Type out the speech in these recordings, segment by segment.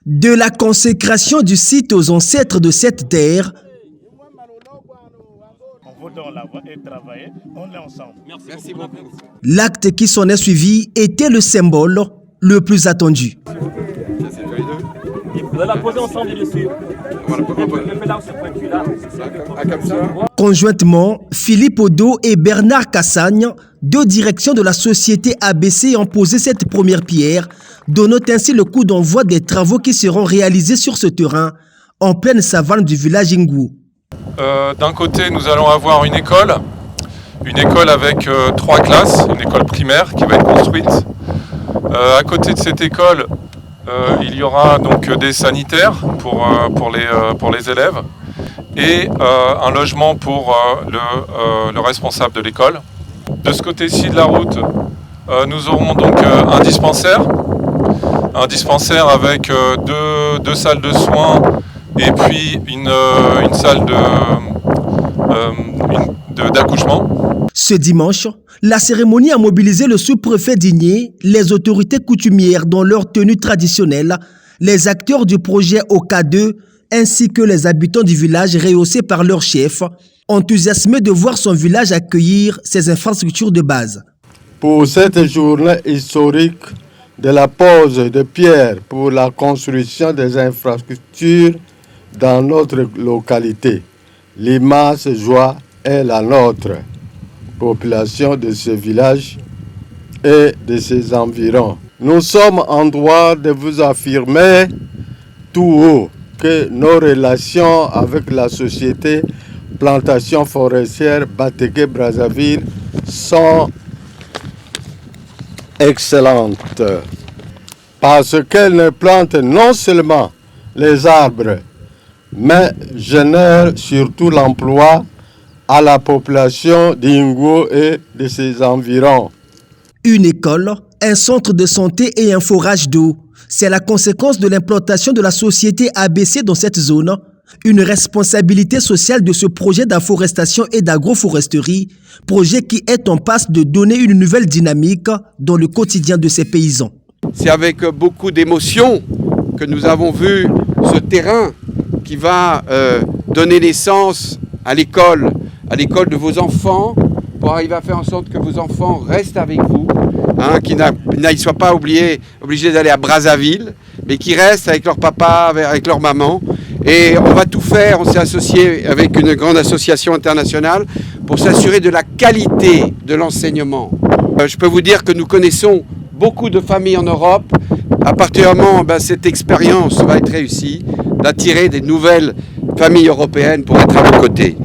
De la consécration du site aux ancêtres de cette terre, On va dans la voie et travailler, on est ensemble. Merci beaucoup. l'acte qui s'en est suivi était le symbole le plus attendu. Vous allez la poser ensemble dessus. Le fait là où c'est pointu là. Comme ça. Conjointement, Philippe Odo et Bernard Cassagne, deux directions de la société ABC, ont posé cette première pierre, donnant ainsi le coup d'envoi des travaux qui seront réalisés sur ce terrain, en pleine savane du village Ingou. D'un côté, nous allons avoir une école avec 3 classes, une école primaire qui va être construite. À côté de cette école, il y aura donc des sanitaires pour les élèves et un logement pour le responsable de l'école. De ce côté-ci de la route, nous aurons donc un dispensaire avec deux salles de soins et puis une salle d'accouchement. Ce dimanche, la cérémonie a mobilisé le sous-préfet d'Igné, les autorités coutumières dans leur tenue traditionnelle, les acteurs du projet OK2 ainsi que les habitants du village rehaussés par leur chef, enthousiasmés de voir son village accueillir ses infrastructures de base. Pour cette journée historique de la pose de pierre pour la construction des infrastructures dans notre localité, l'immense joie est la nôtre, population de ce village et de ses environs. Nous sommes en droit de vous affirmer tout haut que nos relations avec la société Plantation Forestière Batégué-Brazzaville sont excellentes parce qu'elles ne plantent non seulement les arbres, mais génèrent surtout l'emploi à la population d'Ingou et de ses environs. Une école, un centre de santé et un forage d'eau. C'est la conséquence de l'implantation de la société ABC dans cette zone. Une responsabilité sociale de ce projet d'afforestation et d'agroforesterie, projet qui est en passe de donner une nouvelle dynamique dans le quotidien de ces paysans. C'est avec beaucoup d'émotion que nous avons vu ce terrain qui va donner naissance à l'école de vos enfants, pour arriver à faire en sorte que vos enfants restent avec vous, qu'ils ne soient pas obligés d'aller à Brazzaville, mais qu'ils restent avec leur papa, avec leur maman. Et on va tout faire, on s'est associé avec une grande association internationale pour s'assurer de la qualité de l'enseignement. Je peux vous dire que nous connaissons beaucoup de familles en Europe. À partir du moment où cette expérience va être réussie, d'attirer des nouvelles familles européennes pour être à vos côtés.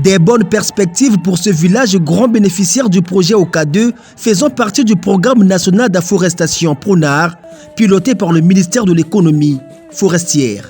Des bonnes perspectives pour ce village grand bénéficiaire du projet OK2 faisant partie du programme national d'afforestation PRONAR, piloté par le ministère de l'économie forestière.